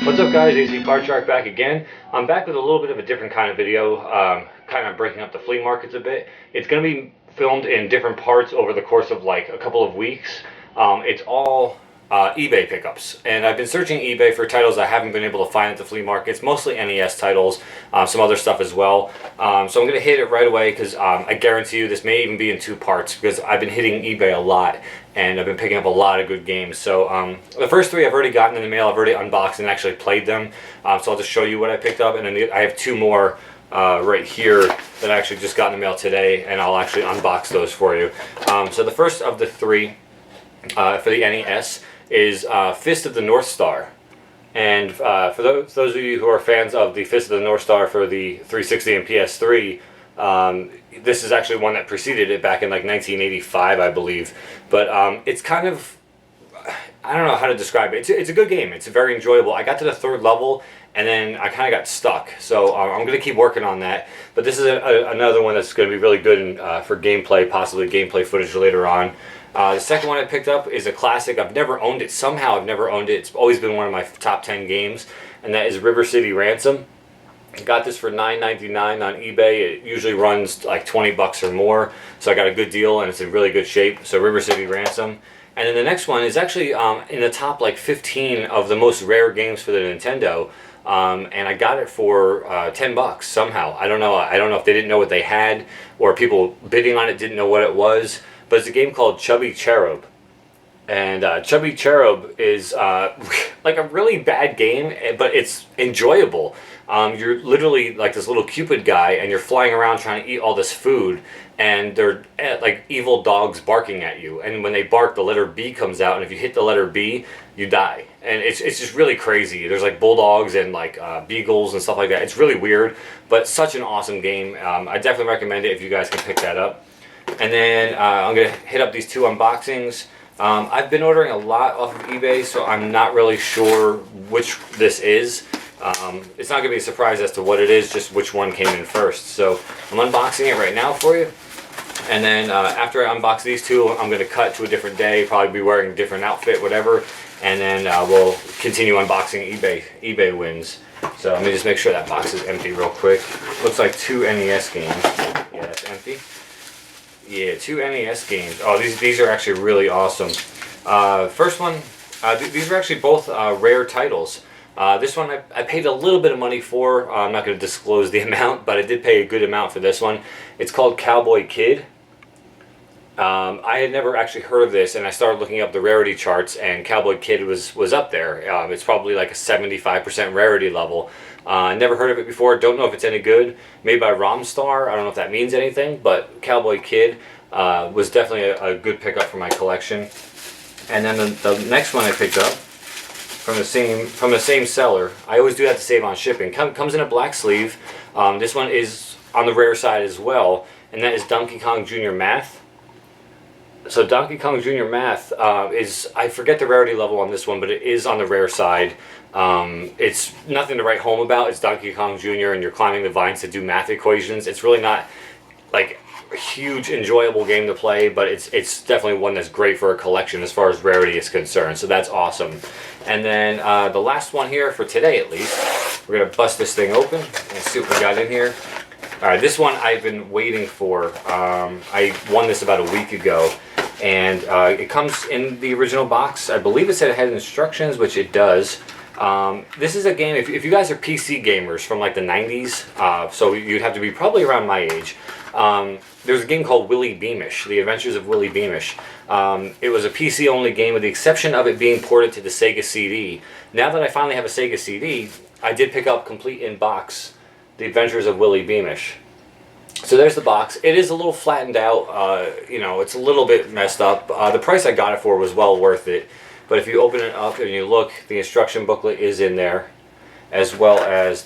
What's up guys, AC Card Shark back again. I'm back with a little bit of a different kind of video, kind of breaking up the flea markets a bit. It's going to be filmed in different parts over the course of like a couple of weeks. It's all eBay pickups, and I've been searching eBay for titles I haven't been able to find at the flea markets, mostly NES titles, some other stuff as well. So I'm going to hit it right away because I guarantee you this may even be in two parts because I've been hitting eBay a lot and I've been picking up a lot of good games. So the first three I've already gotten in the mail, I've already unboxed and actually played them. So I'll just show you what I picked up, and then I have two more right here that I actually just got in the mail today, and I'll actually unbox those for you. So the first of the three for the NES is Fist of the North Star. And for those of you who are fans of the Fist of the North Star for the 360 and PS3, this is actually one that preceded it back in like 1985, I believe. But it's kind of, I don't know how to describe it. It's a good game. It's very enjoyable. I got to the third level and then I kind of got stuck. So I'm going to keep working on that. But this is another one that's going to be really good for gameplay, possibly gameplay footage later on. The second one I picked up is a classic. I've never owned it. Somehow I've never owned it. It's always been one of my top 10 games, and that is River City Ransom. I got this for $9.99 on eBay. It usually runs like 20 bucks or more, so I got a good deal and it's in really good shape. So River City Ransom. And then the next one is actually in the top like 15 of the most rare games for the Nintendo. And I got it for 10 bucks somehow. I don't know if they didn't know what they had, or people bidding on it didn't know what it was. But it's a game called Chubby Cherub. And Chubby Cherub is like a really bad game, but it's enjoyable. You're literally like this little Cupid guy, and you're flying around trying to eat all this food, and they're like evil dogs barking at you. And when they bark, the letter B comes out, and if you hit the letter B, you die. And it's just really crazy. There's like bulldogs and like beagles and stuff like that. It's really weird, but such an awesome game. I definitely recommend it if you guys can pick that up. And then I'm going to hit up these two unboxings. I've been ordering a lot off of eBay, so I'm not really sure which this is. It's not going to be a surprise as to what it is, just which one came in first. So I'm unboxing it right now for you. And then after I unbox these two, I'm going to cut to a different day, probably be wearing a different outfit, whatever. And then we'll continue unboxing eBay wins. So let me just make sure that box is empty real quick. Looks like two NES games. Yeah, that's empty. Yeah, two NES games. Oh, these are actually really awesome. First one, these are actually both rare titles. This one I paid a little bit of money for. I'm not going to disclose the amount, but I did pay a good amount for this one. It's called Cowboy Kid. I had never actually heard of this, and I started looking up the rarity charts, and Cowboy Kid was up there. It's probably like a 75% rarity level. I never heard of it before. Don't know if it's any good. Made by Romstar. I don't know if that means anything, but Cowboy Kid was definitely a good pickup for my collection. And then the next one I picked up from the same seller. I always do have to save on shipping. Comes in a black sleeve. This one is on the rare side as well, and that is Donkey Kong Jr. Math. So Donkey Kong Jr. Math is, I forget the rarity level on this one, but it is on the rare side. It's nothing to write home about. It's Donkey Kong Jr. and you're climbing the vines to do math equations. It's really not like a huge enjoyable game to play, but it's definitely one that's great for a collection as far as rarity is concerned. So that's awesome. And then the last one here for today at least, we're going to bust this thing open and see what we got in here. Alright, this one I've been waiting for. I won this about a week ago. And it comes in the original box. I believe it said it had instructions, which it does. This is a game, if you guys are PC gamers from like the 90s, so you'd have to be probably around my age. There's a game called Willy Beamish, The Adventures of Willy Beamish. It was a PC only game with the exception of it being ported to the Sega CD. Now that I finally have a Sega CD, I did pick up complete in box The Adventures of Willy Beamish. So there's the box. It is a little flattened out, you know, it's a little bit messed up. The price I got it for was well worth it. But if you open it up and you look, the instruction booklet is in there, as well as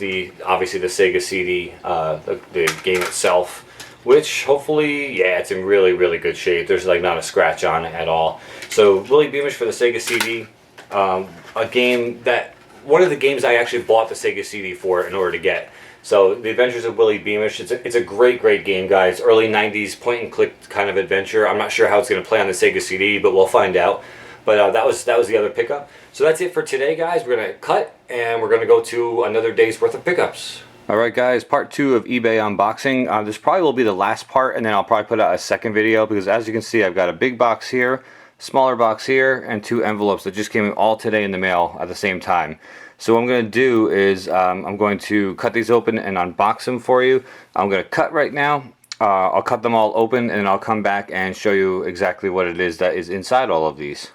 obviously the Sega CD, the game itself, which hopefully, yeah, it's in really, really good shape. There's like not a scratch on it at all. So Willy Beamish for the Sega CD, a game that, one of the games I actually bought the Sega CD for in order to get. So The Adventures of Willy Beamish, it's a great game, guys. Early 90s point and click kind of adventure. I'm not sure how it's going to play on the Sega CD, but we'll find out. But that was the other pickup. So that's it for today, guys. We're gonna cut and we're gonna go to another day's worth of pickups. Alright guys, part 2 of eBay unboxing. This probably will be the last part, and then I'll probably put out a second video, because as you can see, I've got a big box here, smaller box here, and 2 envelopes that just came in all today in the mail at the same time. So what I'm going to do is I'm going to cut these open and unbox them for you. I'm going to cut right now. I'll cut them all open, and I'll come back and show you exactly what it is that is inside all of these.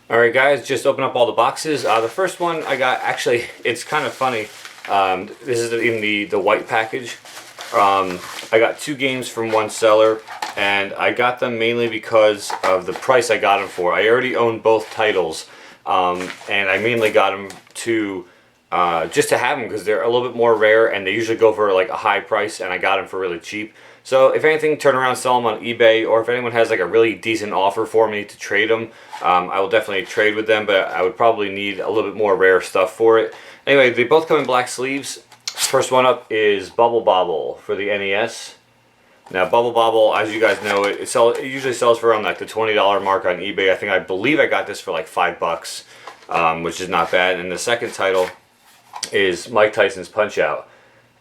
Alright guys, just open up all the boxes. The first one I got, actually, it's kind of funny. This is in the white package. I got 2 games from one seller, and I got them mainly because of the price I got them for. I already own both titles, and I mainly got them to just to have them because they're a little bit more rare, and they usually go for like a high price, and I got them for really cheap. So if anything, turn around and sell them on eBay, or if anyone has like a really decent offer for me to trade them, I will definitely trade with them, but I would probably need a little bit more rare stuff for it. Anyway, they both come in black sleeves. First one up is Bubble Bobble for the NES. Now, Bubble Bobble, as you guys know, it usually sells for around like the $20 mark on eBay. I believe I got this for like $5, which is not bad. And the second title is Mike Tyson's Punch-Out.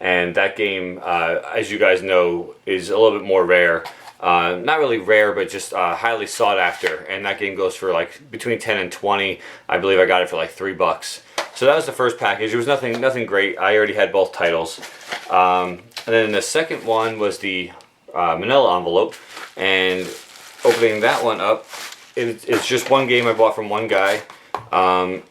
And that game, as you guys know, is a little bit more rare. Not really rare, but just highly sought after. And that game goes for like between 10 and 20. I believe I got it for like $3. So that was the first package. It was nothing great. I already had both titles. And then the second one was the manila envelope. And opening that one up, it's just one game I bought from one guy.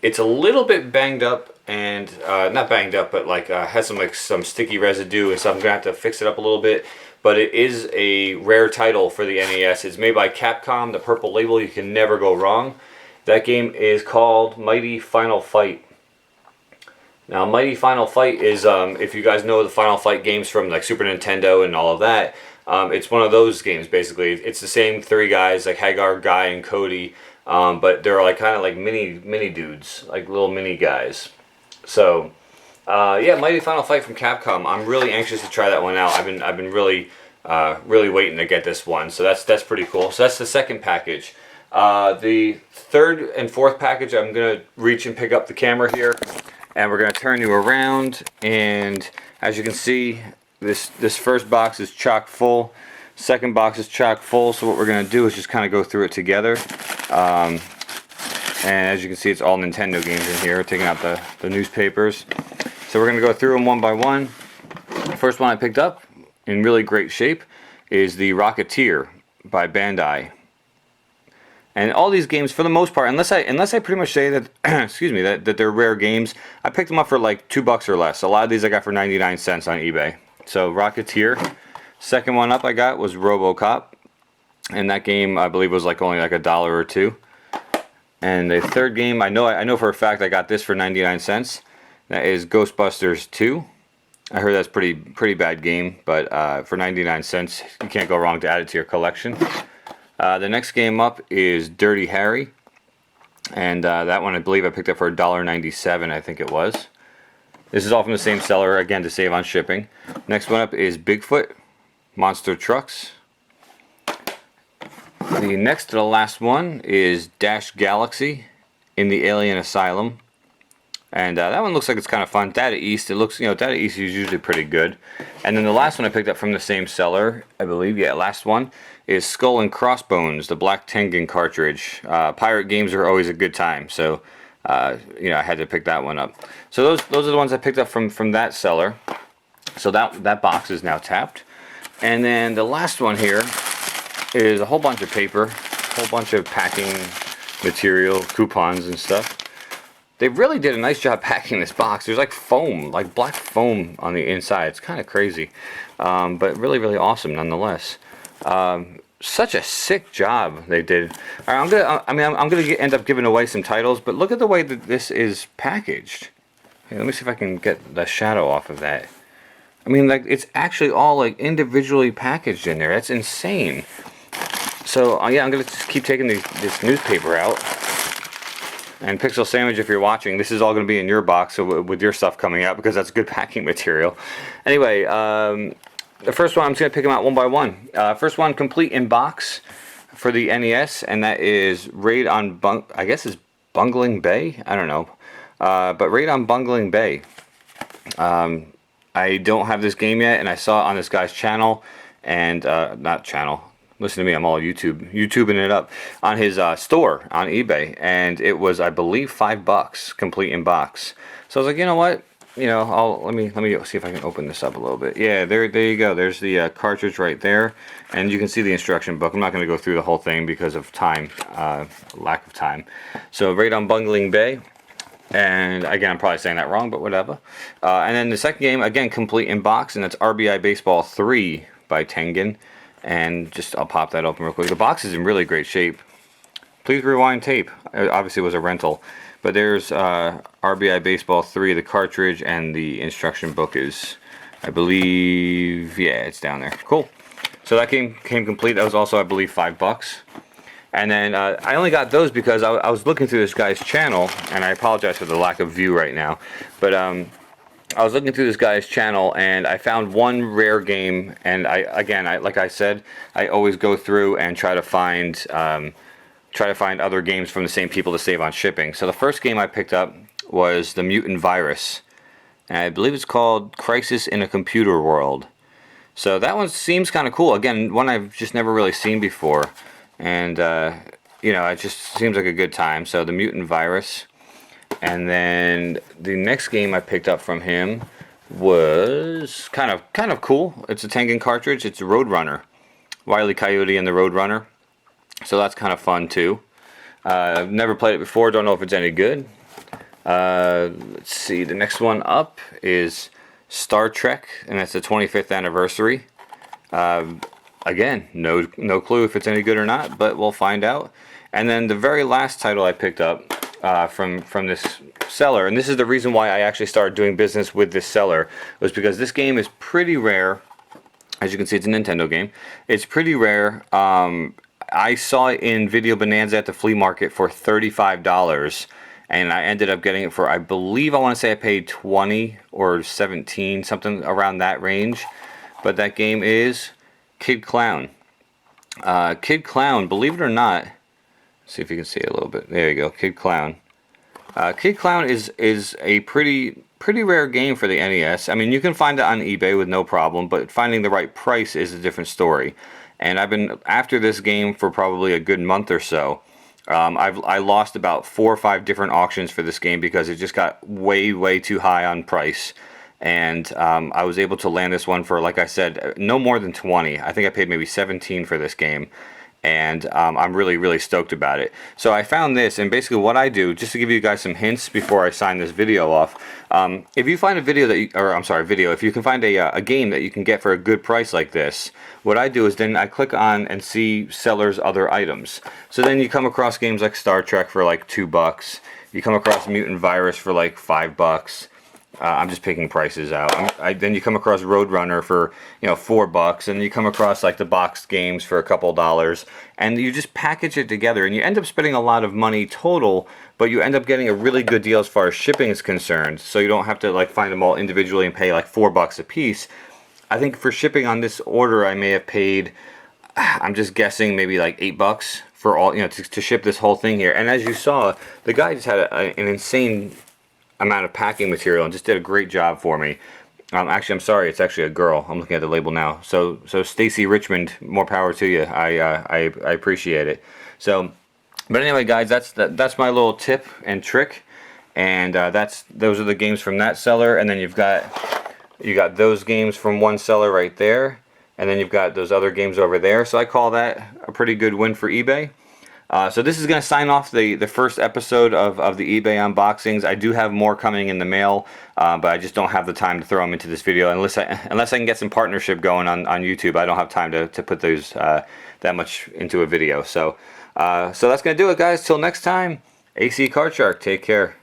It's a little bit banged up, and not banged up, but like has some sticky residue and stuff. I'm gonna have to fix it up a little bit. But it is a rare title for the NES. It's made by Capcom, the purple label. You can never go wrong. That game is called Mighty Final Fight. Now, Mighty Final Fight is, if you guys know the Final Fight games from like Super Nintendo and all of that, it's one of those games basically. It's the same 3 guys, like Hagar, Guy, and Cody, but they're like kind of like mini dudes, like little mini guys. So, yeah, Mighty Final Fight from Capcom. I'm really anxious to try that one out. I've been really waiting to get this one. So that's pretty cool. So that's the second package. The third and fourth package, I'm gonna reach and pick up the camera here. And we're going to turn you around, and as you can see, this first box is chock full. Second box is chock full, so what we're going to do is just kind of go through it together. And as you can see, it's all Nintendo games in here, taking out the newspapers. So we're going to go through them one by one. The first one I picked up, in really great shape, is the Rocketeer by Bandai. And all these games, for the most part, unless I pretty much say that, excuse me, that they're rare games, I picked them up for like $2 or less. A lot of these I got for 99 cents on eBay. So Rocketeer. Second one up I got was RoboCop, and that game I believe was like only like $1 or $2. And the third game, I know for a fact I got this for 99 cents. That is Ghostbusters 2. I heard that's pretty bad game, but for 99 cents, you can't go wrong to add it to your collection. The next game up is Dirty Harry, and that one I believe I picked up for $1.97, I think it was. This is all from the same seller, again, to save on shipping. Next one up is Bigfoot, Monster Trucks. The next to the last one is Dash Galaxy in the Alien Asylum. And that one looks like it's kind of fun. Data East, it looks, Data East is usually pretty good. And then the last one I picked up from the same seller, I believe, yeah, last one, is Skull and Crossbones, the Black Tengen cartridge. Pirate games are always a good time, so, I had to pick that one up. So those are the ones I picked up from that seller. So that box is now tapped. And then the last one here is a whole bunch of paper, a whole bunch of packing material, coupons and stuff. They really did a nice job packing this box. There's like foam, like black foam on the inside. It's kind of crazy, but really, really awesome nonetheless. Such a sick job they did. All right, I'm gonna end up giving away some titles, but look at the way that this is packaged. Hey, let me see if I can get the shadow off of that. I mean, like, it's actually all like individually packaged in there. That's insane. So yeah, I'm gonna just keep taking this newspaper out. And Pixel Sandwich, if you're watching, this is all going to be in your box, so with your stuff coming out, because that's good packing material. Anyway, the first one, I'm just going to pick them out one by one. First one, complete in box for the NES, and that is Raid on I guess it's Bungling Bay? I don't know. But Raid on Bungling Bay. I don't have this game yet, and I saw it on this guy's channel, and not channel. Listen to me, I'm all YouTubing it up on his store on eBay, and it was, I believe, $5 complete in box. So I was like, you know what? Let me see if I can open this up a little bit. Yeah, there you go. There's the cartridge right there, and you can see the instruction book. I'm not going to go through the whole thing because of time, lack of time. So Raid on Bungling Bay. And again, I'm probably saying that wrong, but whatever. And then the second game, again, complete in box, and that's RBI Baseball 3 by Tengen. And I'll pop that open real quick. The box is in really great shape. Please rewind tape. Obviously, it was a rental. But there's RBI Baseball 3, the cartridge, and the instruction book is, I believe, yeah, it's down there. Cool. So that game came complete. That was also, I believe, $5. And then I only got those because I was looking through this guy's channel, and I apologize for the lack of view right now. But I was looking through this guy's channel, and I found one rare game. And like I said, I always go through and try to find other games from the same people to save on shipping. So the first game I picked up was the Mutant Virus, and I believe it's called Crisis in a Computer World. So that one seems kind of cool. Again, one I've just never really seen before. And, it just seems like a good time. So the Mutant Virus. And then the next game I picked up from him was kind of cool. It's a Tengen cartridge. It's Roadrunner. Wile E. Coyote and the Roadrunner. So that's kind of fun too. I've never played it before. Don't know if it's any good. Let's see. The next one up is Star Trek. And that's the 25th anniversary. Again, no clue if it's any good or not, but we'll find out. And then the very last title I picked up from this seller, and this is the reason why I actually started doing business with this seller, was because this game is pretty rare. As you can see, it's a Nintendo game. It's pretty rare. I saw it in Video Bonanza at the flea market for $35, and I ended up getting it for, I believe, I want to say I paid $20 or $17, something around that range. But that game is Kid Clown. Kid Clown, believe it or not, see if you can see it a little bit. There you go, Kid Clown. Kid Clown is a pretty rare game for the NES. I mean, you can find it on eBay with no problem, but finding the right price is a different story. And I've been after this game for probably a good month or so. I lost about 4 or 5 different auctions for this game because it just got way too high on price. And I was able to land this one for, like I said, no more than 20. I think I paid maybe 17 for this game, and I'm really stoked about it. So I found this, and basically what I do, just to give you guys some hints before I sign this video off, if you find a video if you can find a game that you can get for a good price like this, what I do is then I click on and see sellers' other items. So then you come across games like Star Trek for like $2. You come across Mutant Virus for like $5. I'm just picking prices out. Then you come across Roadrunner for $4, and you come across like the boxed games for a couple dollars, and you just package it together, and you end up spending a lot of money total, but you end up getting a really good deal as far as shipping is concerned. So you don't have to like find them all individually and pay like $4 a piece. I think for shipping on this order, I may have paid, I'm just guessing, maybe like $8 for all to ship this whole thing here. And as you saw, the guy just had an insane amount of packing material and just did a great job for me. Actually, I'm sorry, it's actually a girl. I'm looking at the label now. So Stacy Richmond, more power to you. I appreciate it. So, but anyway, guys, that's my little tip and trick, and those are the games from that seller, and then you got those games from one seller right there, and then you've got those other games over there. So I call that a pretty good win for eBay. So this is going to sign off the first episode of the eBay unboxings. I do have more coming in the mail, but I just don't have the time to throw them into this video. Unless I can get some partnership going on YouTube, I don't have time to put those that much into a video. So that's going to do it, guys. Till next time, AC Card Shark. Take care.